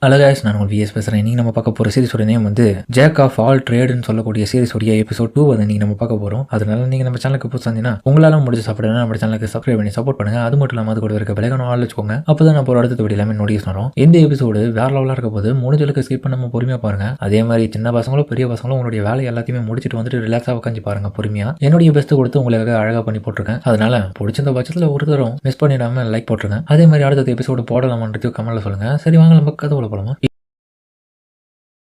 Hello guys நான் உங்கள் vs பேசுகிறேன். இன்றைக்கி நம்ம பார்க்க போகிற சீரிஸோட நேம் வந்து ஜேக் ஆஃப் ஆல் ட்ரேடுன்னு சொல்லக்கூடிய சீரிஸோடைய எபிசோட் 2 வந்து இன்றைக்கி நம்ம பார்க்க போகிறோம். அதனால நீங்கள் நம்ம சேனலுக்கு புதுசாக இருந்தீங்கன்னா உங்களால் முடிஞ்ச சாப்பிடுங்க நம்ம சேனலுக்கு சப்ஸ்கிரைப் பண்ணி சப்போர்ட் பண்ணுங்கள். அது மட்டும் இல்லாமல் அது கூட இருக்க பெலைக்கான ஆள் வச்சுக்கோங்க. அப்போ தான் நம்ம ஒரு அடுத்த வீடியோ எல்லாமே நோட்டீஸ் வரும். இந்த எபிசோடு வேறு லெவலாக இருக்க போது முடிஞ்சளவுக்கு ஸ்கிப் பண்ண நம்ம பொறுமையாக பாருங்கள். அதே மாதிரி சின்ன பசங்களும் பெரிய பசங்களும் உங்களுடைய வேலை எல்லாத்தையுமே முடிச்சுட்டு வந்துட்டு ரிலாக்ஸாக உட்காந்து பாருங்கள் பொறுமையாக. என்னுடைய பெஸ்ட்டு கொடுத்து உங்களுக்கு அழகாக பண்ணி போட்டிருக்கேன். அதனால பிடிச்சிருந்த பட்சத்தில் ஒரு தரம் மிஸ் பண்ணிடாமல் லைக் போட்டுருங்க. அதே மாதிரி அடுத்த எபிசோடு போடலாமான்றது கமெண்ட்டில் சொல்லுங்கள். சரி வாங்க நம்ம கதை உள்ள போகலாமா.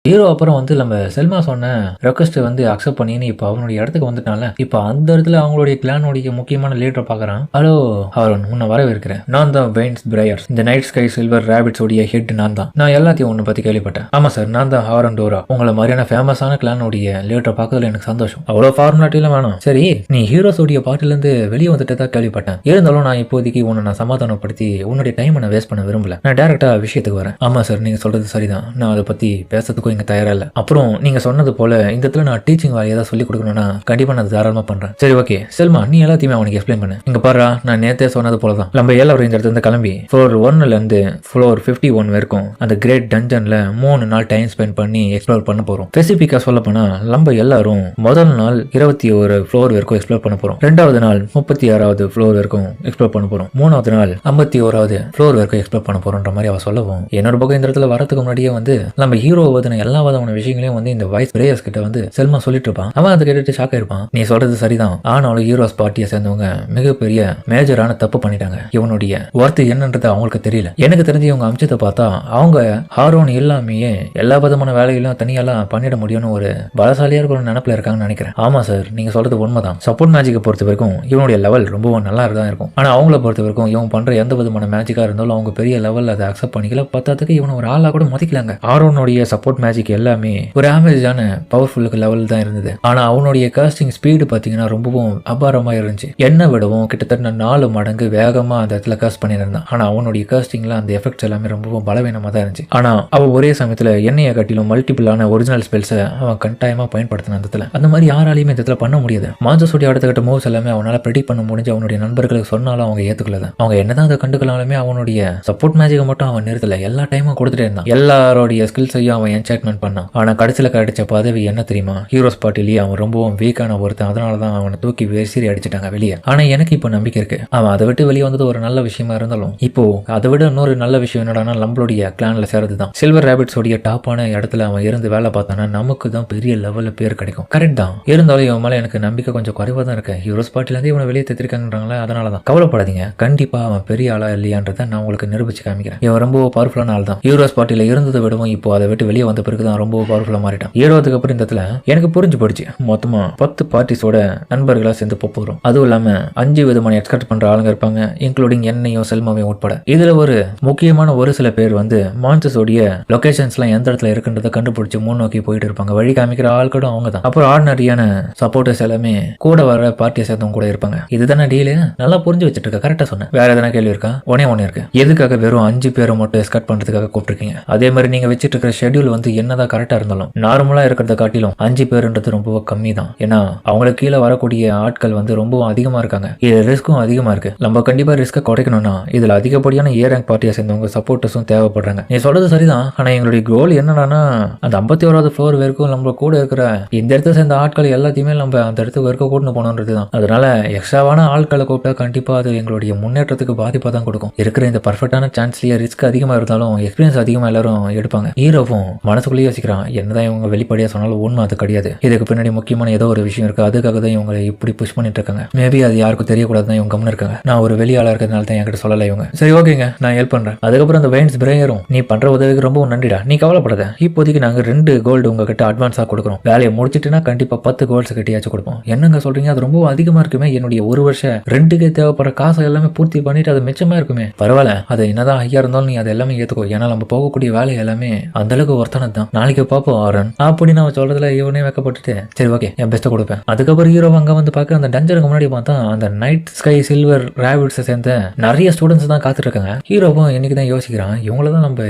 ஹீரோ அப்புறம் வந்து நம்ம செல்மா சொன்ன ரெக்வஸ்ட் வந்து அக்செப்ட் பண்ணின்னு இப்போ அவனுடைய இடத்துக்கு வந்துட்டால இப்போ அந்த இடத்துல அவங்களுடைய கிளானுடைய முக்கியமான லீடரை பார்க்குறான். ஹலோ ஹாரன், உன்னை வரவேற்கிறேன். நான் தான் வெயின்ஸ் பிரயர்ஸ், இந்த நைட் ஸ்கை சில்வர் ரேபிட்ஸ் உடைய ஹெட் நான் தான். நான் எல்லாத்தையும் ஒன்று பற்றி கேள்விப்பட்டேன். ஆமா சார், நான் தான் ஹாரன் டோரா. உங்களை மாதிரியான ஃபேமஸான கிளானுடைய லீடரை பார்க்கறதுல எனக்கு சந்தோஷம். அவ்வளோ ஃபார்மாலிட்டிலாம் வேணும். சரி, நீ ஹீரோஸ் உடைய பார்ட்டிலேருந்து வெளியே வந்துட்டு தான் கேள்விப்பட்டேன். இருந்தாலும் நான் இப்போதைக்கு உன்னை நான் சமாதானப்படுத்தி உன்னுடைய டைம் நான் வேஸ்ட் பண்ண விரும்பல. நான் டேரக்டா விஷயத்துக்கு வரேன். ஆமா சார், நீங்க சொல்றது சரிதான். நான் அதை பத்தி பேசுறதுக்கும் இங்க தயாரா இல்ல. அப்புறம் நீங்க சொன்னது போல இந்த இடத்துல நான் டீச்சிங் வேலை ஏதாவது சொல்லி கொடுக்கணும்னா கண்டிப்பா நான் தாராளமா பண்றேன். சரி ஓகே செல்மா, நீ எல்லாத்தையுமே அவனுக்கு எக்ஸ்பிளைன் பண்ணு. இங்க பாரு, நான் நேத்தே சொன்னது போலதான் நம்ம எல்லாரும் இந்த இடத்துல கிளம்பி ஃப்ளோர் 1ல இருந்து ஃப்ளோர் 51 வரைக்கும் அந்த கிரேட் டஞ்சன்ல 3 நாள் டைம் ஸ்பெண்ட் பண்ணி எக்ஸ்ப்ளோர் பண்ண போறோம். ஸ்பெசிபிக்கா சொல்ல போனா நம்ம எல்லாரும் முதல் நாள் 21 ஃப்ளோர் வரைக்கும் எக்ஸ்ப்ளோர் பண்ண போறோம். 2வது நாள் 36வது ஃப்ளோர் வரைக்கும் எக்ஸ்ப்ளோர் பண்ண போறோம். 3வது நாள் 51வது ஃப்ளோர் வரைக்கும் எக்ஸ்ப்ளோர் பண்ண போறோம்ன்ற மாதிரி அவ சொல்லவும் என்னோட பக்கம் இந்த இடத்துல வரதுக்கு முன்னாடியே வந்து நம்ம ஹீரோ வந்து எல்லா விதமான விஷயங்களையும் வந்து இந்த வைஸ் பிரேயர்ஸ் கிட்ட வந்து செல்மா சொல்லிட்டு இருப்பான். அவன் அதை கேட்டுட்டு ஷாக் ஆயிருப்பான். நீ சொல்றது சரிதான், ஆனாலும் ஹீரோஸ் பார்ட்டியை சேர்ந்தவங்க மிகப்பெரிய மேஜரான தப்பு பண்ணிட்டாங்க. இவனுடைய ஒர்த் என்னன்றது அவங்களுக்கு தெரியல. எனக்கு தெரிஞ்சு இவங்க அம்சத்தை பார்த்தா அவங்க ஹாரோன் எல்லாமே எல்லா விதமான வேலைகளும் தனியெல்லாம் பண்ணிட முடியும்னு ஒரு பலசாலியா இருக்கிற நினைப்புல இருக்காங்கன்னு நினைக்கிறேன். ஆமா சார், நீங்க சொல்றது உண்மைதான். சப்போர்ட் மேஜிக்கை பொறுத்த வரைக்கும் இவனுடைய லெவல் ரொம்ப நல்லா தான் இருக்கும். ஆனா அவங்கள பொறுத்த வரைக்கும் இவன் பண்ற எந்த விதமான மேஜிக்கா இருந்தாலும் அவங்க பெரிய லெவல் அதை அக்செப்ட் பண்ணிக்கல. பத்தாத்துக்கு இவனை ஒரு ஆளா கூட மதிக்கலாங்க. ஹாரோனுடைய சப்போர்ட் மேஜிக் எல்லாமே ஒரு ஆவரேஜான பவர்ஃபுல்லுக்கு லெவல் தான் இருந்தது. ஆனா அவனுடைய காஸ்டிங் ஸ்பீடு பாத்தீங்கன்னா ரொம்பவும் அபாரமா இருந்துச்சு. என்ன விடவும் கிட்டத்தட்ட 4 மடங்கு வேகமா அந்த இடத்துல காஸ்ட் பண்ணியிருந்தான். ஆனா அவனுடைய காஸ்டிங்ல அந்த எஃபெக்ட்ஸ் எல்லாமே ரொம்பவும் பலவீனமா தான் இருந்துச்சு. ஆனா அவன் ஒரே சமயத்துல எண்ணெயை காட்டிலும் மல்டிபிளான ஒரிஜினல் ஸ்பெல்ஸை அவன் கட்டாயமா பயன்படுத்தின அந்த இடத்துல. அந்த மாதிரி யாராலையுமே இந்த இடத்துல பண்ண முடியாது. மாஞ்சஸோடைய அடுத்த கட்ட மூவ்ஸ் எல்லாமே அவனால ப்ரெடிக்ட் பண்ண முடிஞ்சு அவனுடைய நண்பர்களுக்கு சொன்னாலும் அவங்க ஏத்துக்கல. அவங்க என்னதான் அதை கண்டுக்கலாலுமே அவனுடைய சப்போர்ட் மேஜிக்கை மட்டும் அவன் நிறுத்தல. எல்லா டைமும் கொடுத்துட்டே இருந்தான். எல்லாரோடைய ஸ்கில்ஸையும் அவன் என்சாக்மெண்ட் பண்ணான். ஆனா கடைசியில கிடைச்ச பதவி என்ன தெரியுமா? ஹீரோஸ் பார்ட்டிலேயே அவன் ரொம்பவும் வீக்கான ஒருத்தன். அதனாலதான் அவனை தூக்கி வேசிரி அடிச்சிட்டாங்க வெளியே. ஆனா எனக்கு இப்போ நம்பிக்கை இருக்கு. அவன் அதை விட்டு வெளியே வந்தது ஒரு நல்ல விஷயமா இருந்தாலும் இப்போ அதை விட இன்னொரு நல்ல விஷயம் என்னடானா நம்மளுடைய கிளான்ல சேர்றது தான். சில்வர் ரேபிட்ஸ் உடைய டாப்பான இடத்துல அவன் இருந்து வேலை பார்த்தானா நமக்கு தான் பெரிய லெவல்ல பேர் கிடைக்கும். கரெக்ட் தான். இருந்தாலும் இவன் மேல எனக்கு நம்பிக்கை கொஞ்சம் குறைவா தான் இருக்கு. ஹீரோஸ் பார்ட்டில இருந்து இவனை வெளியே தேத்திருக்காங்கன்றாங்களே, அதனாலதான் கவலைப்படாதீங்க. கண்டிப்பா அவன் பெரிய ஆளா இல்லையான்றதை நான் உங்களுக்கு நிரூபிச்சு காமிக்கிறேன். இவன் ரொம்ப பவர்ஃபுல்லான ஆள் தான். ஹீரோஸ் பார்ட்டில இருந்ததை விடவும் இப்போ அதை விட்டு வெளியே வந்த பிறகுதான் ரொம்ப பவர்ஃபுல்லா மாறிட்டான். ஹீரோத்துக்கு அப்புறம் இந்த இடத்துல எனக்கு புரிஞ்சு போயிடுச்சு. மொத்தமா 10 பார்ட்டிஸோட நண்பர்களா சேர்ந்து போறோம். அதுவும் இல்லாம 5 விதமான எக்ஸ்கர்ட் பண்ற ஆளுங்க இருப்பாங்க, இன்க்ளூடிங் என்னையும் செல்மாவையும் உட்பட. இதுல ஒரு முக்கியமான ஒரு சில பேர் வந்து மான்சஸோடைய லொகேஷன்ஸ் எல்லாம் எந்த இடத்துல இருக்குன்றதை கண்டுபிடிச்சு முன்னோக்கி போயிட்டு இருப்பாங்க. வழி காமிக்கிற ஆட்களும் அவங்க தான். அப்புறம் ஆர்டினரியான சப்போர்ட்டர்ஸ் எல்லாமே கூட வர பார்ட்டியை சேர்ந்தவங்க கூட இருப்பாங்க. இதுதானே டீலு? நல்லா புரிஞ்சு வச்சுட்டு இருக்க. கரெக்டா சொன்னேன். வேற எதனா கேள்வி இருக்கா? ஒன்னே இருக்கு. எதுக்காக வெறும் 5 பேரை மட்டும் எஸ்கர்ட் பண்றதுக்காக கூப்பிட்டுருக்கீங்க? அதே மாதிரி நீங்க வச்சுட்டு இருக்கிற ஷெட்யூல் வந்து என்னதான் கரெக்டா இருந்தாலும் நார்மலா இருக்கிறத காட்டிலும் 5 பேருன்றது ரொம்ப கம்மி தான். ஏன்னா அவங்களுக்கு கீழே வரக்கூடிய ஆட்கள் வந்து ரொம்பவும் அதிகமா இருக்காங்க. இது ரிஸ்க்கும் அதிகமா இருக்கு. நம்ம கண்டிப்பா ரிஸ்க குறைக்கணும்னா இதுல அதிகப்படியான ஏ ரேங்க் பார்ட்டியா சேர்ந்தவங்க சப்போர்ட்டர்ஸும் தேவைப்படுறாங்க. நீ சொல்றது சரிதான். ஆனா எங்களுடைய கோல் என்னன்னா அந்த 51வது ஃப்ளோர் வரைக்கும் நம்ம கூட இருக்கிற இந்த இடத்துல சேர்ந்த ஆட்கள் எல்லாத்தையுமே நம்ம அந்த இடத்துக்கு வரைக்கும் கூட்டின்னு போனோன்றதுதான். அதனால எக்ஸ்ட்ராவான ஆட்களை கூப்பிட்டா கண்டிப்பா அது எங்களுடைய முன்னேற்றத்துக்கு பாதிப்பா தான் கொடுக்கும். இருக்கிற இந்த பர்ஃபெக்டான சான்ஸ்லயே ரிஸ்க் அதிகமா இருந்தாலும் எக்ஸ்பீரியன்ஸ் அதிகமா எல்லாரும் எடுப்பாங்க. ஹீரோவும் மனசுக்குள்ளேயே யோசிக்கிறான், என்னதான் இவங்க வெளிப்படையா சொன்னாலும் உண்மை அது கிடையாது. இதுக்கு பின்னாடி முக்கியமான ஏதோ ஒரு விஷயம் இருக்கு. அதுக்காக தான் இவங்க இப்படி புஷ் பண்ணிட்டு இருக்காங்க. மேபி அது யாருக்கும் தெரியக்கூடாது தான் இவங்க கம்முன்னு இருக்காங்க. நான் ஒரு வெளியாளா இருக்கிறதுனால தான் என்கிட்ட சொல்லலை இவங்க. சரி ஓகேங்க, நான் ஹெல்ப் பண்றேன். அதுக்கப்புறம் அந்த வெயின்ஸ் பிரேயரும் நீ பண்ற உதவிக்கு ரொம்ப நன்றிடா. நீ கவலைப்படாத. இப்போதைக்கு நாங்க 2 கோல்டு உங்ககிட்ட அட்வான்ஸா கொடுக்குறோம். வேலையை முடிச்சிட்டுனா கண்டிப்பா 10 கோல்ட்ஸ் கிட்டியாச்சும் கொடுப்போம். என்னங்க சொல்றீங்க? அது ரொம்ப அதிகமா இருக்குமே. என்னுடைய ஒரு வருஷம் ரெண்டுக்கே தேவைப்படுற காசை எல்லாமே பூர்த்தி பண்ணிட்டு அது மிச்சமா இருக்குமே. பரவாயில்ல, அது என்னதான் ஐயா இருந்தாலும் நீ அதை எல்லாமே ஏத்துக்கோ. ஏன்னா நம்ம போகக்கூடிய வேலை எல்லாமே அந்த அளவுக்கு ஒருத்தான தான் நாளைக்கு பாப்போம் ஆரன் அப்படின்னு அவன் சொல்றதுல இவனே வைக்கப்பட்டுட்டு சரி ஓகே என் பெஸ்ட்டை கொடுப்பேன். அதுக்கப்புறம் ஹீரோ அங்க வந்து பார்க்க அந்த டஞ்சனுக்கு முன்னாடி பார்த்தா அந்த நைட் ஸ்கை சில்வர் ராபிட்ஸை சேர்ந்த நிறைய ஸ்டூடெண்ட்ஸ் தான் காத்துட்டு இருக்காங்க. ஹீரோவும் இன்னைக்கு தான் யோசிக்கிறான் இவங்களதான் நம்ம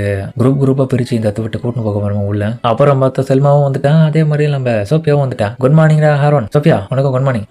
குரூப்பா பிரிச்சு இந்த இடத்த விட்டு கூட்டு போக வரணும் உள்ள. அப்புறம் பார்த்தா செல்மாவும் வந்துட்டான், அதே மாதிரி நம்ம சோபியாவும் வந்துட்டா. Good morning Haroon. சோபியா உனக்கு குட் மார்னிங்.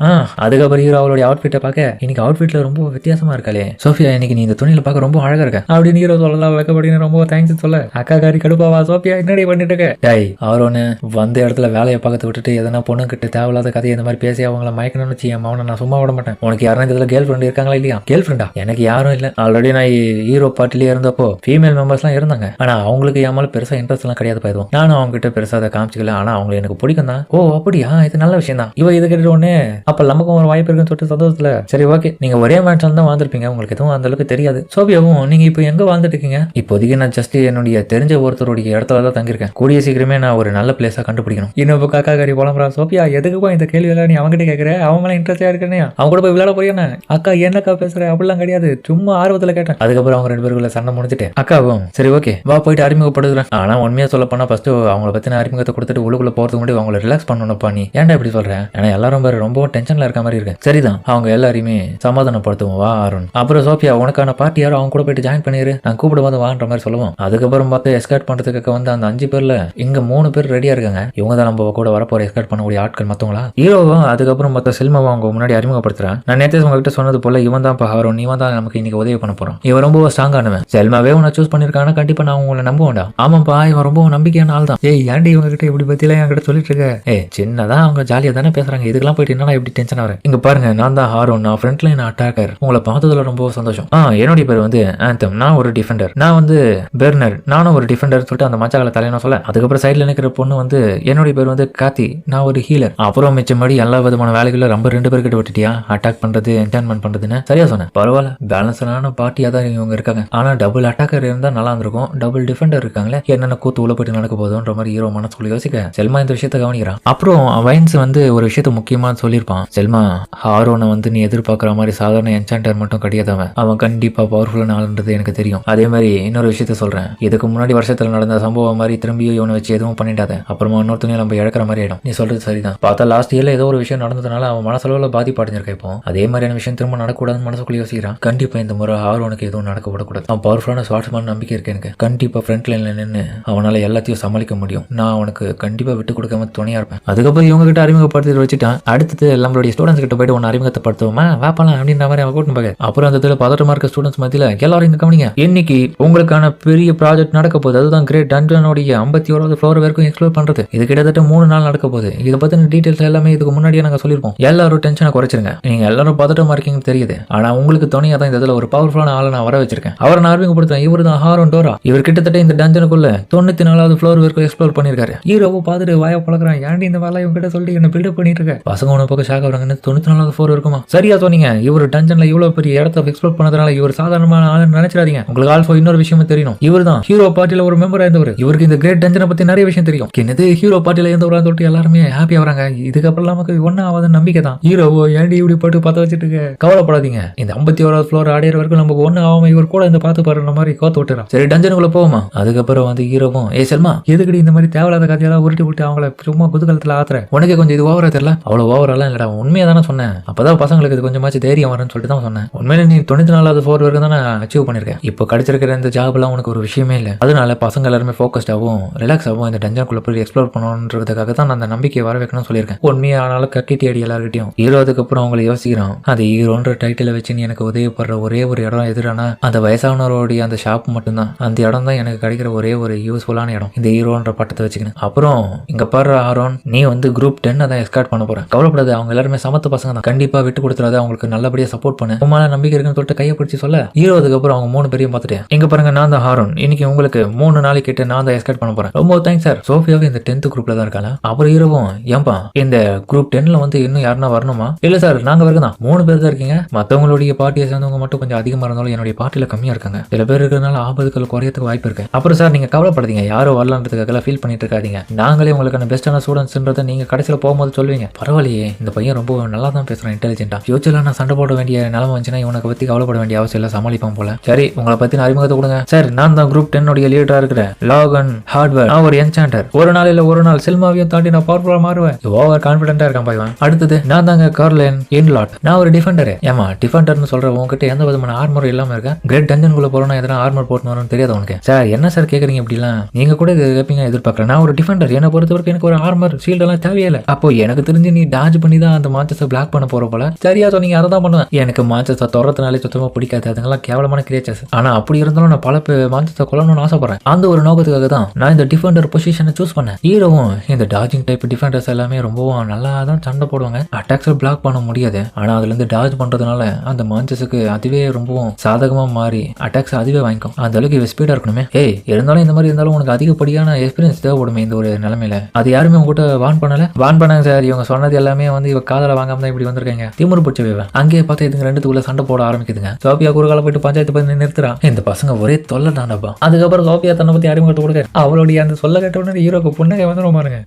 அதுக்கப்புறம் ஹீரோ அவளுடைய அவுட்ஃபிட்டை பார்க்க இன்னைக்கு அவுட்ஃபிட்ல ரொம்ப வித்தியாசமா இருக்காளே சோபியா, இன்னைக்கு நீ இந்த துணியில பார்க்க ரொம்ப அழகா இருக்க அப்படின்னு ஹீரோ சொல்லலாம். வைக்கப்படினு ரொம்ப தேங்க்ஸ் சொல்ல அக்கா காரி கடுப்பாவா சோபியா என்னடி பண்ணிட்டு இருக்க. டேய் ஆரோன்னு வந்த இடத்துல வேலையை பார்த்து விட்டுட்டு எதனா பொண்ணு கிட்ட தேவையில்லாத கதையை இந்த மாதிரி பேசி அவங்கள மயக்கணும்னு வச்சு அவனை நான் சும்மா விட மாட்டேன். உனக்கு யாரும் இதுல கேர்ள் ஃப்ரெண்ட் இருக்காங்களா இல்லையா? கேர்ள் ஃப்ரெண்டா? எனக்கு யாரும் இல்ல. ஆல்ரெடி நான் ஹீரோ பார்ட்டிலேயே இருந்தப்போ ஃபீமேல் மெம்பர்ஸ் எல்லாம் இருந்தாங்க. ஆனா அவங்களுக்கு என் மேல பெருசா இன்ட்ரெஸ்ட் எல்லாம் கிடையாது போயிடுவோம். நானும் அவங்க கிட்ட பெருசா அதை காமிச்சிக்கல. ஆனா அவங்க எனக்கு பிடிக்கும் தான். ஓ அப்படியா, இது நல்ல விஷயம் தான். இவ இது கேட்டு உடனே அப்ப நமக்கும் ஒரு வாய்ப்பு இருக்குன்னு சொல்லிட்டு சந்தோஷத்துல சரி ஓகே நீங்க ஒரே மேட்ச்ல தான் வாழ்ந்துருப்பீங்க, உங்களுக்கு எதுவும் அந்த அளவுக்கு தெரியாது. சோபியாவும் நீங்க இப்போ எங்க வாழ்ந்துட்டு இருக்கீங்க? இப்போதைக்கு நான் ஜஸ்ட் என்னுடைய தெரிஞ்ச ஒருத்தருடைய இடத்துல தான் தங்கியிருக்கேன். கூடிய சீக்கிரமே நான் ஒரு நல்ல பிளேஸா கண்டுபிடிக்கணும். இன்னும் இப்போ காக்கா காரி போலம்பரா. சோபியா எதுக்குப்பா இந்த கேள்வி எல்லாம் நீ அவங்ககிட்ட கேட்கற? அவங்கள இன்ட்ரெஸ்டா இருக்கேனே அவங்க கூட போய் விளையாட போறியா? அக்கா என்னக்கா பேசுற? அப்படிலாம் கிடையாது, சும்மா ஆர்வத்துல கேட்டேன். அதுக்கப்புறம் அவங்க 2 பேருக்குள்ள சண்டை முடிஞ்சிட்டு அக்காவும் சரி ஓகே வா போயிட்டு அறிமுகப்படுத்துறேன். ஆனா உண்மையா சொல்ல போனா ஃபர்ஸ்ட் அவங்கள பத்தின அறிமுகத்தை கொடுத்துட்டு உள்ளுக்குள்ள போறதுக்கு முன்னாடி அவங்களை ரிலாக்ஸ் பண்ணணும்ப்பா. நீ ஏன்டா இப்படி சொல்றேன்? ஏன்னா எல்லாரும் பேர் ரொம்ப டென்ஷன்ல இருக்க மாதிரி இருக்கு. சரிதான், அவங்க எல்லாரையுமே சமாதானப்படுத்துவோம் வா அருண். அப்புறம் சோபியா உனக்கான பார்ட்டி யாரும் அவங்க கூட போயிட்டு ஜாயின் பண்ணிரு, நான் கூப்பிடும் போது வான்ற மாதிரி சொல்லுவோம். அதுக்கப்புறம் பார்த்து எஸ்கார்ட் பண்றதுக்கு வந்து அந்த 5 பேர்ல இங்க 3 பேர் ரெடியா இருக்காங்க. இவங்க தான் நம்ம கூட வரப்போற எஸ்கார்ட் பண்ணக்கூடிய ஆட்கள் மத்தவங்களா. ஹீரோவும் அதுக்கப்புறம் மத்த செல்மாவும் அவங்க முன்னாடி அறிமுகப்படுத்துறேன். நான் நேற்று உங்ககிட்ட சொன்னது போல இவன் தான் ஹாரோன், இவன் தான் நமக்கு இன்னைக்கு உதவி பண்ண போறோம். இவன் ரொம்ப ஸ்ட்ராங்கானவன். செல்மாவே உன்னை சூஸ் பண்ணிருக்கானா கண்டிப்பா நான் உங்களை நம்ப வேண்டாம். ஆமாப்பா இவன் ரொம்ப நம்பிக்கையான ஆள் தான். ஏய் ஏன்டி இவங்க கிட்ட இப்படி பத்திலாம் என்கிட்ட சொல்லிட்டு இருக்க? சின்னதான் அவங்க ஜாலியா தானே பேசுறாங்க, இதுக்கெல்லாம் போயிட்டு என்ன எப்படி டென்ஷன் ஆகிறேன்? இங்க பாருங்க நான் தான் ஹாரோன், நான் ஃப்ரண்ட் லைன் அட்டாக்கர். உங்களை பார்த்ததுல ரொம்ப சந்தோஷம். என்னுடைய பேர் வந்து ஆந்தம், நான் ஒரு டிஃபெண்டர். நான் வந்து பெர்னர், நானும் ஒரு டிஃபெண்டர் சொல்லிட்டு அந்த மச்சாக்களை தலையணும் சொல்ல. அதுக்கப்புறம் சைட்ல நிற்கிற பொண்ணு வந்து என்னுடைய பேர் வந்து காத்தி, நான் ஒரு ஹீலர். அப்புறம் மிச்சம்படி எல்லா விதமான வேலைகளும் ரொம்ப 2 பேர்கிட்ட விட்டுட்டியா, அட்டாக் பண்றது என்டர்மெண்ட் பண்றதுன்னு. சரியா சொன்னேன். பரவாயில்ல பேலன்ஸான பார்ட்டியா தான் இவங்க இருக்காங்க. ஆனா டபுள் அட்டாக்கர் இருந்தா நல்லா இருந்திருக்கும். டபுள் டிஃபெண்டர் இருக்காங்களே என்னென்ன கூத்து உள்ள போயிட்டு நடக்க போதுன்ற மாதிரி ஹீரோ மனசுக்குள்ள யோசிக்க செல்மா இந்த விஷயத்தை கவனிக்கிறான். அப்புறம் வைன்ஸ் வந்து ஒரு விஷயத்த முக்கியமா சொல்லியிருப்பான். செல்மா ஹாரோனை வந்து நீ எதிர்பார்க்குற மாதிரி சாதாரண என்சாண்டர் மட்டும் கிடையாது, அவன் கண்டிப்பா பவர்ஃபுல்லான ஆளுன்றது எனக்கு தெரியும். அதே மாதிரி இன்னொரு விஷயத்த சொல்றேன், இதுக்கு முன்னாடி வருஷத்துல நடந்த சம்பவம் மாதிரி திரும்பியும் இவனை வச்சு எதுவும் பண்ணிட்டாத, அப்புறமா இன்னொருத்தனையும் நம்ம இழக்கிற மாதிரி ஆயிடும். நீ சொல்றது சரிதான். பார்த்தா லாஸ்ட் இயர்ல ஏதோ ஒரு விஷயம் நடந்ததுனால அவன் மனசளவுல பாதிப்படைஞ்சிருக்க. இப்போ அதே மாதிரியான விஷயம் திரும்ப நடக்கூடாதுன்னு மனசுக்குள்ள யோசிக்கிறான். கண்டிப்பா இந்த முறை ஹாரோனுக்கு எதுவும் நடக்க விடக்கூடாது. அவன் பவர்ஃபுல்லான ஸ்வாட்ஸ்மான நம்பிக்கை இருக்கு எனக்கு. கண்டிப்பா ஃப்ரண்ட் லைன்ல நின்று அவனால எல்லாத்தையும் சமாளிக்க முடியும். நான் அவனுக்கு கண்டிப்பா விட்டு கொடுக்காம துணையா இருப்பேன். அதுக்கப்புறம் இவங்க கிட்ட அறிமுகப்படுத்தி வச்சுட்டான். அடுத்தது நம்மளுடைய ஸ்டூடெண்ட்ஸ் கிட்ட போயிட்டு ஒன்னு அறிமுகப்படுத்துவோமா வாப்பலாம் அப்படின்ற மாதிரி அவன் கூட்டு பாக்க. அப்புறம் அந்த இடத்துல பதட்டமா இருக்க ஸ்டூடெண்ட்ஸ் மத்தியில எல்லாரும் இங்க கவனிங்க, இன்னைக்கு உங்களுக்கான பெரிய ப்ராஜெக்ட் நடக்க போகுது. அதுதான் கிரேட் டஞ்சனோடைய 51வது ஃப்ளோர் வரைக்கும் எக்ஸ்ப்ளோர் பண்றது. இது கிட்டத்தட்ட 3 நாள் நடக்க போகுது. இதை பத்தின டீடைல்ஸ் எல்லாமே இதுக்கு முன்னாடியே நாங்க சொல்லிருப்போம். எல்லாரும் டென்ஷனை குறைச்சிருங்க. நீங்க எல்லாரும் பதட்டமா இருக்கீங்கன்னு தெரியுது. ஆனா உங்களுக்கு துணையா தான் இந்த இதுல ஒரு பவர்ஃபுல்லான ஆளை நான் வர வச்சிருக்கேன். அவரை நான் அறிமுகப்படுத்துறேன். இவரு தான் ஹாரோன் டோரா. இவர் கிட்டத்தட்ட இந்த டஞ்சனுக்குள்ள 94வது ஃப்ளோர் வரைக்கும் எக்ஸ்ப்ளோர் பண்ணிருக்காரு. ஹீரோவை பார்த்துட்டு வாய பழக்கிறான். ஏன்டி இந்த வேலை இவங்க கிட்ட சொல்லிட்டு என்ன பில்டப் பண்ணிட்டு இருக்க? பசங்க உன பக்கம் ஷாக் ஆகுறாங்கன்னு 94வது ஃப்ளோர் இருக்குமா? சரியா சொன்னீங்க. இவர் டஞ்சன்ல இவ்வளவு பெரிய இடத்த எக்ஸ்ப்ளோர் பண்ணதுனால இவர் சாதாரணமான ஆளுன்னு நினைச்சிடாதீங்க. உங்களுக்கு ஆல்ஃபா இன்னொரு விஷயமும் தெரியணும். இவர் தான் ஹீரோ பார்ட்டியில ஒரு மெம்பரா இருந்தவர். இவருக்கு இந்த கிரேட் டஞ்சனை பத்தி நிறைய விஷயம் தெரியும். என்னது ஹீரோ பார்ட்டியில இருந்தவரா சொல்லிட்டு எல்லாருமே ஹாப்பியா வராங்க. இதுக்கப்புறம் நமக்கு ஒன்னும் ஆகாத நம்பிக்கை தான். ஹீரோவோ ஏன்டி இப்படி போட்டு பார்த்து வச்சுட்டு இருக்க? கவலைப்படாதீங்க. இந்த 51வது ஃப்ளோர் அடையிற வரைக்கும் நமக்கு ஒன்னும் ஆகாம இவர் கூட இந்த பார்த்து பாருன்ற மாதிரி கோத்து விட்டுறான். சரி டஞ்சனுக்குள்ள போவோமா? அதுக்கப்புறம் வந்து ஹீரோவும் செல்மா எதுக்கடி இந்த மாதிரி தேவையில்லாத கதையெல்லாம் உருட்டி விட்டு அவங்கள சும்மா குதுகலத்துல ஆத்துற? உனக்கு கொஞ்சம் இது ஓவரா தெரியல? அவ்வளவு ஓவரெல்லாம் இல்லடா, உண்மையா தானே சொன்னேன். அப்பதான் பசங்களுக்கு இது கொஞ்சமாச்சு தைரியம் வரும்னு சொல்லிட்டு தான் சொன்னேன். உண்மையில நீ 94வது ஃப்ளோர் வரைக்கும் தான் அச்சீவ் பண்ணிருக்கேன். இப்போ கிடைச்சிருக்கிற இந்த ஜாப்லாம் உனக்கு ஒரு விஷயமே இல்லை. அதனால பசங்க எல்லாருமே ஃபோக்கஸ்டாகவும் ரிலாக்ஸாகவும் இந்த டஞ்சனுக்குள்ள போய் எக்ஸ்ப்ளோர் பண்ணணுன்றதுக்காக தான் நான் அந்த நம்பிக்கையை வர வைக்கணும்னு சொல்லியிருக்கேன். உண்மையா ஆனாலும் கட்டிட்டு அடி எல்லாருக்கிட்டையும். ஹீரோ அதுக்கப்புறம் அவங்களை யோசிக்கிறான். அது ஹீரோன்ற டைட்டில வச்சு நீ எனக்கு உதவிப்படுற ஒரே ஒரு இடம் எதிரானா அந்த வயசானவருடைய அந்த ஷாப் மட்டும்தான். அந்த இடம் தான் எனக்கு கிடைக்கிற ஒரே ஒரு யூஸ்ஃபுல்லான இடம், இந்த ஹீரோன்ற பட்டத்தை வச்சுக்கணும். அப்புறம் இங்க பாரு ஆரோன், நீ வந்து குரூப் 10 தான் எஸ்கார்ட் பண்ண போறேன். கவலைப்படாது, அவங்க எல்லாருமே சமத்து பசங்க தான். கண்டிப்பா விட்டு கொடுத்துறாது, அவங்களுக்கு நல்லபடியா சப்போர்ட் பண்ணு. உமால நம்பிக்கை இருக்குன்னு சொல்லிட்டு கையை பிடிச்சி சொல்ல ஹீரோ அதுக்கப்புறம் அவங்க 3 பேரையும் பார்த்துட்டு இங்க பாருங்க நான் தான் ஹாரோன், இன்னைக்கு உங்களுக்கு 3 நாளைக்கு கிட்ட நான் தான் எஸ்கார்ட் பண்ண போறேன். ரொம்ப தேங்க்ஸ் சார். சோஃபியாவே இந்த 10th குரூப்ல தான் இருக்காங்க. அப்புறம் ஹீரோவும் ஏன்பா இந்த குரூப் 10ல வந்து இன்னும் யாருன்னா வரணுமா? இல்ல சார் நாங்க வரைக்கும் தான் 3 பேர் தான் இருக்கீங்க. மத்தவங்களுடைய பார்ட்டியை சேர்ந்தவங்க மட்டும் கொஞ்சம் அதிகமா இருந்தாலும் என்னுடைய பார்ட்டியில கம்மியா இருக்காங்க. சில பேர் இருக்கிறதுனால ஆபத்துக்கள் குறையத்துக்கு வாய்ப்பு இருக்கு. அப்புறம் சார் நீங்க கவலைப்படாதீங்க, யாரும் வரலான்றதுக்காக ஃபீல் பண்ணிட்டு இருக்காதீங்க. நாங்களே உங்களுக்கான பெஸ்டான ஸ்டூடெண்ட்ஸ்ன்றதை நீங்க கடைசியில் போகும்போது சொல்லுவீங்க. பரவாயில்லையே இந்த பையன் ரொம்ப நல்லா தான் பேசுறான், இன்டெலிஜென்ட்டா. ஃபியூச்சர்ல நான் சண்டை போட வேண்டிய நிலைமை வந்துச்சுன்னா இவனுக்கு பத்தி கவலைப்பட வேண்டிய அவசியம் இல்லை, சமாளிப்பான் போல. சரி உங்களை பத்தி அறிமுகத்தை கொடுங்க. சார் நான் தான் குரூப் 10 உடைய லீடரா இருக்கிறேன், லாகன் ஹார்ட் ஹார்ட்வேர், நான் ஒரு என்சாண்டர், ஒரு நாள் இல்ல ஒரு நாள் செல்மாவையும் தாண்டி நான் பவர்ஃபுல்லா மாறுவேன். ஓவர் கான்பிடென்ட்டா இருக்கான் பாய்வான். அடுத்தது நான் தாங்க கார்லைன் இன்லாட், நான் ஒரு டிஃபெண்டர். ஏமா டிஃபெண்டர்னு சொல்ற உங்ககிட்ட எந்த விதமான ஆர்மரும் இல்லாம இருக்கேன். கிரேட் டஞ்சனுக்குள்ள போறோம்னா எதனா ஆர்மர் போட்டு வரணும்னு தெரியாது உனக்கு. சார் என்ன சார் கேக்குறீங்க இப்படிலாம்? நீங்க கூட கேப்பீங்க எதிர்பார்க்கறேன். நான் ஒரு டிஃபெண்டர், என்ன பொறுத்தவரைக்கும் எனக்கு ஒரு ஆர்மர் ஷீல்ட் எல்லாம் தேவையில்லை. அப்போ எனக்கு தெரிஞ்சு நீ டாஜ் பண்ணி தான் அந்த மான்சஸை பிளாக் பண்ண போற போல. சரியா சொன்னீங்க, அதை தான் பண்ணுவேன். எனக்கு மான்சஸை தொடறதுனாலே சுத்தமா பிடிக்காது, அதுங்கெல்லாம் கேவலமான கிரியேச்சர்ஸ். ஆனா அப்படி இருந்தாலும் நான் பல மான்சஸை கொல்லணும்னு ஆசைப்படுறேன். அந்த ஒரு நோக்கத்துக்காக தான் நான் இந்த டிஃபெண்டர் பொசிஷனை சூஸ் பண்ணேன். ஹீரோவும் இந்த டாஜிங் டைப் டிஃபெண்டர்ஸ் எல்லாமே ரொம்பவும் நல்லா தான் சண்டை போடுவாங்க. அட்டாக்ஸை பிளாக் பண்ண முடியாது, ஆனா அதுல இருந்து டாஜ் பண்றதுனால அந்த மான்சஸுக்கு அதுவே ரொம்பவும் சாதகமா மாறி அட்டாக்ஸ் அதுவே வாங்கிக்கும். அந்த அளவுக்கு ஸ்பீடா இருக்கணுமே. இருந்தாலும் இந்த மாதிரி இருந்தாலும் உனக்கு அதிகப்படியான எக்ஸ்பீரியன்ஸ் தேவைப்படுமே இந்த ஒரு நிலைமையில. அது யாருமே உங்ககிட்ட வான் பண்ணாங்க சார். இவங்க சொன்னது எல்லாமே வந்து இவ காதல வாங்காம தான் இப்படி வந்திருக்காங்க. திமுரு பிடிச்சவன் அங்கேயே பார்த்து இதுங்க ரெண்டுக்குள்ள சண்டை போட ஆரம்பிக்குதுங்க. சோபியா குறுகால போயிட்டு பஞ்சாயத்து பண்ணி நிறுத்துறா. இந்த பசங்க ஒரே தொல்லை தானப்பா. அதுக்கப்புறம் சோபியா தன்னை பத்தி அறிமுகத்தை கொடுக்க அவளுடைய அந்த சொல்ல கேட்ட உடனே ஹீரோக்கு புன்னகை வந்து பாருங்க.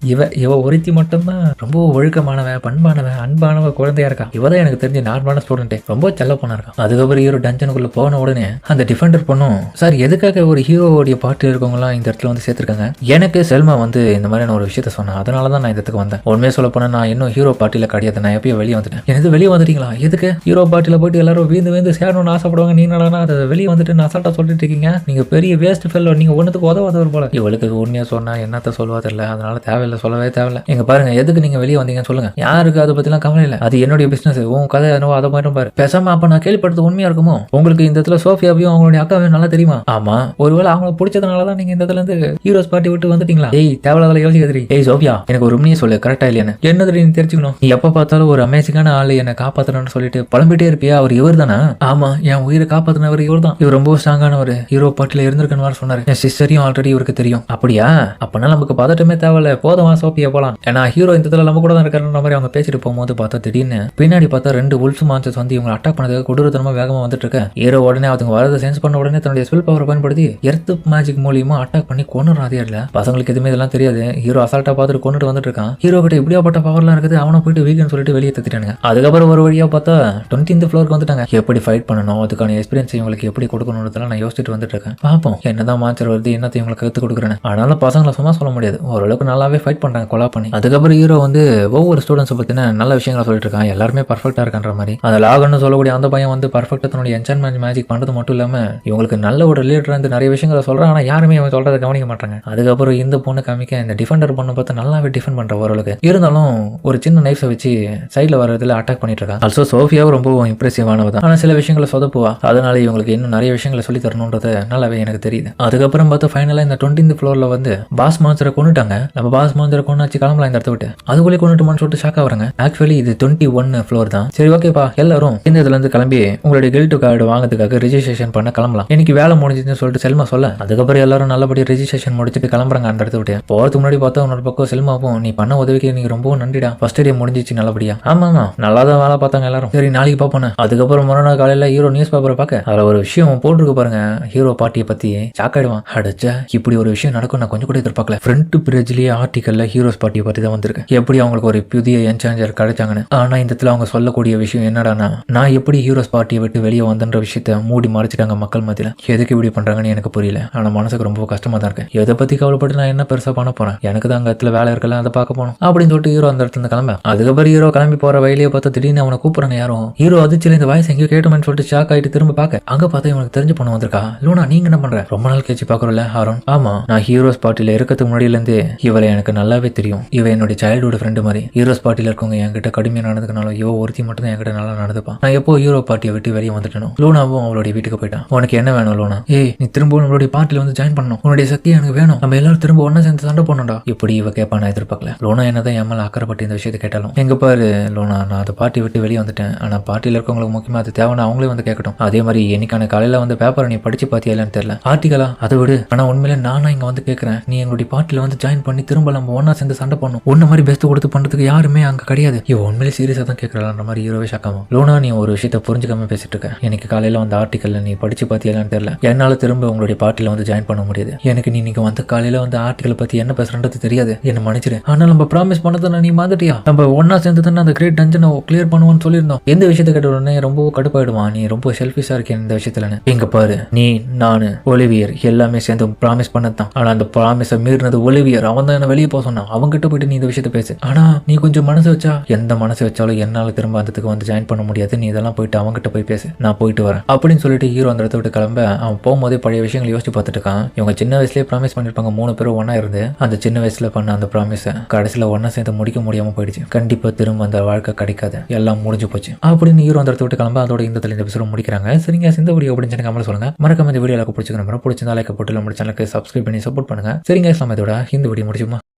இவ ஒருத்தி மட்டும் தான் ரொம்ப ஒழுக்கமானவன், பண்பானவன், அன்பானவன், குழந்தையா இருக்கா. இவதான் எனக்கு தெரிஞ்ச நார்மலான ஸ்டூடெண்ட், ரொம்ப செல்ல பண்ணா இருக்கா. அதுக்கப்புறம் ஹீரோ டஞ்சனுக்குள்ள போன உடனே அந்த டிஃபெண்டர் பண்ணும் சார் எதுக்காக ஒரு ஹீரோடைய பாட்டு இருக்கவங்க எல்லாம் இந்த இடத்துல வந்து சேர்த்திருக்காங்க. எனக்கு செல்மா வந்து இந்த மாதிரியான ஒரு விஷயத்த சொன்னா, அதனாலதான் நான் இந்த இடத்துக்கு வந்தேன். உண்மையை சொல்ல போனா நான் இன்னும் ஹீரோ பார்ட்டியில கிடையாது, நான் எப்பயும் வெளியே வந்துட்டேன். எனக்கு வெளியே வந்துட்டீங்களா? எதுக்கு? ஹீரோ பார்ட்டியில போயிட்டு எல்லாரும் வீந்து சேரணும்னு ஆசைப்படுவாங்க. நீ என்னடா அதை வெளியே வந்துட்டு நான் அசால்ட்டா சொல்லிட்டு இருக்கீங்க. நீங்க பெரிய வேஸ்ட் ஃபெல்லோ, நீங்க ஒன்னுக்கு உதவாதவர் போல. இவளுக்கு உண்மையா சொன்னா என்னத்த சொல்லுவா தெரியல, அதனால தேவையில்லை, சொல்லவே தேவையில்லை. எங்க பாருங்க எதுக்கு நீங்க வெளியே வந்தீங்கன்னு சொல்லுங்க. யாருக்கு அதை பத்திலாம் கவலை இல்லை, அது என்னுடைய பிசினஸ். உன் கதை என்னவோ அதை மட்டும் பாரு. பேசாம அப்ப நான் கேள்விப்பட்டது உண்மையா இருக்குமோ? உங்களுக்கு இந்த இடத்துல சோஃபியாவையும் அவங்களுடைய அக்காவையும் நல்லா தெரியுமா? ஆமா, ஒருவேளை அவங்களுக்கு பிடிச்சதுனாலதான் நீங்க இந்த இடத்துல இருந்து ஹீரோஸ் பார்ட்டி விட்டு வந்துட்டீங்களா? தேவையில்லாத யோசிக்காதீ. சோஃபியா எனக்கு ஒரு உண்மையை சொல்லு, கரெக்டா இல்லையானு என்னது நீ தெரிஞ்சுக்கணும். நீ எப்ப பார்த்தாலும் ஒரு அமேசிங்கான ஆளு என்ன காப்பாத்தணும்னு சொல்லிட்டு புலம்பிட்டே இருப்பியா. அவர் இவர் தானா? ஆமா, என் உயிரை காப்பாத்தினவர் இவர் தான். இவர் ரொம்ப ஸ்ட்ராங்கானவர், ஹீரோ பார்ட்டில இருந்திருக்கன்னு சொன்னாரு. என் சிஸ்டரையும் ஆல்ரெடி இவருக்கு தெரியும். அப்படியா? அப்பனா நமக்கு பதட்டமே தேவையில்ல, போதுமா சோஃபியா போலாம். ஏன்னா ஹீரோ இந்த இடத்துல நம்ம கூட தான் இருக்காருன்ற மாதிரி அவங்க பேசிட்டு போகும்போது பார்த்தா திடீர்னு பின்னாடி பார்த்தா 2 உல்ஃப் மான்ஸ்டர்ஸ் வந்து இவங்க அட்டாக் பண்ணதுக்கு கொடூரத்தனமா வேகமா வந்துட்டு இருக்க. ஹீரோ உடனே அவங்க வரதை சென்ஸ் பண்ண உடனே தன்னுடைய ஸ்பெல் பவரை பயன்படுத்தி எர்த் மேஜிக் மூலியமா அட்டாக் பண்ணி கொன்னுறான். அதே இல்ல பசங்களுக்கு எதுவுமே இதெல்லாம் தெரியாது. ஹீரோ அசால்ட்டா பார்த்துட்டு கொண்டுட்டு வந்துட்டு இருக்கான். ஹீரோ கிட்ட இப்படியாப்பட்ட பவர்லாம் இருக்குது, அவனை போயிட்டு வீக்னு சொல்லிட்டு வெளியே தத்திட்டானுங்க. அதுக்கப்புறம் ஒரு வழியா பார்த்தா 20th ஃப்ளோருக்கு வந்துட்டாங்க. எப்படி ஃபைட் பண்ணணும், அதுக்கான எக்ஸ்பீரியன்ஸ் இவங்களுக்கு எப்படி கொடுக்கணும்ன்றதெல்லாம் நான் யோசிச்சுட்டு வந்துட்டு இருக்கேன். பாப்போம் என்னதான் மான்ஸ்டர் வருது, என்னத்தை இவங்களுக்கு கற்றுக் கொடுக்குறேன். ஆனாலும் பசங்களை சும்மா சொல்ல முடியாது, ஓரளவுக்கு நல்லாவே ஃபைட் பண்றாங்க கொலா பண்ணி. அதுக்கப்புறம் ஹீரோ வந்து ஒவ்வொரு ஸ்டூடெண்ட்ஸ் பத்தின நல்ல விஷயங்களை சொல்லிட்டு இருக்கான். எல்லாருமே பர்ஃபெக்டா இருக்கான்ற மாதிரி. அந்த லாகன்னு சொல்லக்கூடிய அந்த பையன் வந்து பர்ஃபெக்டா தன்னுடைய என்சான்மென்ட் மேஜிக் பண்றது மட்டும் இல்லாம இவங்களுக்கு நல்ல ஒரு ரிலேட்டட் வந்து நிறைய விஷயங்களை சொல்றான். ஆனா யாருமே அவன் சொல்றதை கவனிக்க மாட்டாங்க. அதுக்கப்புறம் இந்த பொண்ணு காமிக்க இந்த டிஃபெண்டர் பொண்ணு பார்த்து நல்லாவே டிஃபெண்ட் பண்ற ஓரளவுக்கு. இருந்தாலும் ஒரு சின்ன நைஃப்ஸை வச்சு சைட்ல வரதுல அட்டாக் பண்ணிட்டு இருக்கான். ஆல்சோ சோஃபியாவும் ரொம்ப இம்ப்ரெசிவானவ தான். ஆனா சில விஷயங்களை சொதப்புவா. அதனால இவங்களுக்கு இன்னும் நிறைய விஷயங்களை சொல்லி தரணும்ன்றது நல்லாவே எனக்கு தெரியுது. அதுக்கப்புறம் பார்த்து ஃபைனலா இந்த 20th ஃப்ளோர்ல வந்து பாஸ் மான்ஸ்டரை கொண்டுட்டாங்க. நம்ம பாஸ் மான்ஸ்டரை கொண்டாச்சு கிளம்பலாம் இந்த இடத்த விட்டு. அதுக்குள்ளே கொண்டுட்டுமான்னு சொல்லிட்டு ஷாக் ஆகுறாங்க. ஆக்சுவலி இது 21 ஃப்ளோர் தான். சரி ஓகேப்பா, எல்லாரும் இந்த இதுல இருந்து கிளம்பி உங்களுடைய கில்ட் கார்டு வாங்குறதுக்காக ரெஜிஸ்ட்ரேஷன் பண்ண கிளம்பலாம். எனக்கு வேலை முடிஞ்சுன்னு சொல்லிட்டு செல்மா சொல்ல, அதுக்கப்புறம் எல்லாரும் நல்லபடியா ரெஜிஸ்ட்ரேஷன் முடிச்சுட்டு கிளம்புறாங்க அந்த இடத்த விட்டு. போறதுக்கு முன்னாடி பார்த்தா உன்னோட பக்கம் செல்மாவும் நீ பண்ண உதவிக்கு நீங்க ரொம்பவும் நன்றிடா, ஃபர்ஸ்ட் டே முடிஞ்சிச்சு நல்லபடியா. ஆமா நல்லா தான் வேலை பார்த்தாங்க எல்லாரும். சரி நாளைக்கு பாப்போம். அதுக்கப்புறம் மறுநாள் காலையில ஹீரோ நியூஸ் பேப்பரை பார்க்க அதுல ஒரு விஷயம் போட்டுருக்கு பாருங்க, ஹீரோ பார்ட்டியை பத்தி. சாக்காயிடுவான். அடைச்சா இப்படி ஒரு விஷயம் நடக்கும் நான் கொஞ்சம் கூட எதிர்பார்க்கல. ஃப்ரண்ட் பேஜ்லயே ஆர்டிக்கல்ல ஹீரோஸ் பார்ட்டியை பத்தி தான் வந்திருக்கு. எப்படி அவங்களுக்கு ஒரு புதிய என்சான்ஜர் கிடைச்சாங்கன்னு. ஆனா இந்த இடத்துல அவங்க சொல்லக்கூடிய விஷயம் என்னடானா, நான் எப்படி ஹீரோஸ் பார்ட்டியை விட்டு வெளியே வந்தன்ற விஷயத்த மூடி மறைச்சிட்டாங்க மக்கள் மத்தியில. எதுக்கு இப்படி பண்றாங்கன்னு எனக்கு புரியல. ஆனா மனசுக்கு ரொம்ப கஷ்டமா தான் இருக்கு. எதை பத்தி கவலைப்பட்டு நான் என்ன பெருசா பண்ண போறேன், எனக்கு தான் அங்க இடத்துல வேலை இருக்கலாம், அதை பார்க்க போனோம் அப்படின்னு சொல்லிட்டு ஹீரோ அந்த இடத்துல கிளம்ப. அதுக்கப்புறம் ஹீரோ கிளம்பி போற வழியிலேயே பார்த்தா திடீர்னு அவனை கூப்பிடுறாங்க யாரும். ஹீரோ அதிர்ச்சியில இந்த வாய்ஸ் எங்கேயோ கேட்டோம்னு சொல்லிட்டு ஷாக் ஆயிட்டு திரும்ப பார்க்க அங்க பார்த்தா இவனுக்கு தெரிஞ்ச பொண்ணு வந்திருக்கா. லூனா நீங்க என்ன பண்ற? ரொம்ப நாள் கேச்சு பாக்குறோம்ல ஹாரோன். ஆமா, நான் ஹீரோஸ் பார்ட்டில இருக்கிறதுக்கு முன்னாடியில இருந்து இவளை எனக்கு நல்லாவே தெரியும். இவ என்னுடைய சைல்ட்ஹுட் ஃப்ரெண்டு மாதிரி. ஹீரோஸ் பார்ட்டில இருக்கவங்க என்கிட்ட கடுமையா நடந்துக்கனாலும் இவ ஒருத்தி மட்டும் தான் என்கிட்ட நல்லா நடந்துப்பான். நான் எப்போ ஹீரோ பார்ட்டியை விட்டு வெளியே வந்துட்டேனோ லூனாவும் அவளுடைய வீட்டுக்கு போயிட்டான். உனக்கு என்ன வேணும் லூனா? நீ திரும்ப நம்மளுடைய பார்ட்டில வந்து ஜாயின் பண்ணணும், உன்னுடைய சக்தி எனக்கு வேணும், நம்ம எல்லாரும் திரும்ப ஒன்னா சேர்ந்து சண்டை பண்ணணும்டா. இப்படி இவ கேட்பா நான் எதிர்பார்க்கல. லூனா என்னதான் என் மேல அக்கறைப்பட்டு இந்த விஷயத்தை கேட்டாலும் எங்க பாரு லூனா, நான் அந்த பார்ட்டி விட்டு வெளியே வந்துட்டேன். ஆனா பார்ட்டியில இருக்கவங்களுக்கு முக்கியமா அது தேவைன்னா அவங்களே வந்து கேட்கட்டும். அதே மாதிரி என்னைக்கான காலையில வந்து பேப்பரை நீ படிச்சு பார்த்தியா இல்லன்னு தெரியல, ஆர்டிகலா அதை விடு. ஆனா உண்மையிலே நானும் இங்க வந்து கேட்கறேன், நீ எங்களுடைய பார்ட்டில வந்து ஜாயின் பண்ணி திரும்ப நம்ம ஒன்னா சேர்ந்து சண்டை பண்ணணும். ஒன்ன மாதிரி பெஸ்ட் கொடுத்து பண்றதுக்கு யாருமே அங்க கிடையாது. இவ உண்மையிலே சீரியஸா தான் கேட்கறான்ற மாதிரி ஹீரோவே ஷாக்காம. லூனா நீ ஒரு விஷயத்தை புரிஞ்சுக்காம பேசிட்டு இருக்க. எனக்கு காலையில வந்து ஆர்டிகல்ல நீ படிச்சு பார்த்தியான்னு தெரியல, என்னால திரும்ப உங்களுடைய பார்ட்டில வந்து ஜாயின் பண்ண முடியாது. எனக்கு நீ நீங்க வந்து காலையில வந்து ஆர்டிகல் பத்தி என்ன பேசுறது தெரியாது, என்ன மன்னிச்சிரு. ஆனா நம்ம ப்ராமிஸ் பண்ணதை நீ மாத்திட்டியா? நம்ம ஒன்னா சேர்ந்து தானே அந்த கிரேட் டஞ்சனை கிளியர் பண்ணுவோம்னு சொல்லியிருந்தோம். எந்த விஷயத்தை கேட்ட உடனே ரொம்ப கடுப்பாயிடுவான், நீ ரொம்ப செல்ஃபிஷா இருக்கேன் இந்த விஷயத்துல. எங்க பாரு, நீ நானு ஒலிவியர் எல்லாமே சேர்ந்து ப்ராமிஸ் பண்ணதான். ஆனா ஆனா அந்த ப்ராமிஸை மீறினது ஒலிவியர். அவன் தான் என்ன வெளியே போக சொன்னான். அவங்ககிட்ட போயிட்டு நீ இந்த விஷயத்த பேசு. ஆனா நீ கொஞ்சம் மனசு வச்சா எந்த மனசு வச்சாலும் என்னால திரும்ப அந்த வந்து ஜாயின் பண்ண முடியாது. நீ இதெல்லாம் போயிட்டு அவங்ககிட்ட போய் பேசு, நான் போயிட்டு வரேன் அப்படின்னு சொல்லிட்டு ஹீரோ அந்த இடத்த விட்டு கிளம்ப அவன் போகும்போதே பழைய விஷயங்களை யோசிச்சு பார்த்துட்டு இருக்கான். இவங்க சின்ன வயசுலயே ப்ராமிஸ் பண்ணிருப்பாங்க 3 பேரும் ஒன்னா இருந்து. அந்த சின்ன வயசுல பண்ண அந்த ப்ராமிஸை கடைசியில ஒன்னா சேர்ந்து முடிக்க முடியாம போயிடுச்சு. கண்டிப்பா திரும்ப அந்த வாழ்க்கை கிடைக்காது, எல்லாம் முடிஞ்சு போச்சு அப்படின்னு ஹீரோ அந்த இடத்த விட்டு கிளம்ப அதோட இந்த எபிசோட் முடிக்கிறாங்க. சரிங்க, இந்த வீடியோ அப்படின்னு கமெண்ட் சொல்லுங்க. மறக்காம இந்த வீடியோ பிடிச்சிருந்தா லைக் போட்டு நம்ம சேனலுக்கு சப்ஸ்கிரைப் பண்ணி சப்போர்ட் பண்ணுங்க. சரிங்க, இதோட இந்த வீடியோ முடிச்சுமா.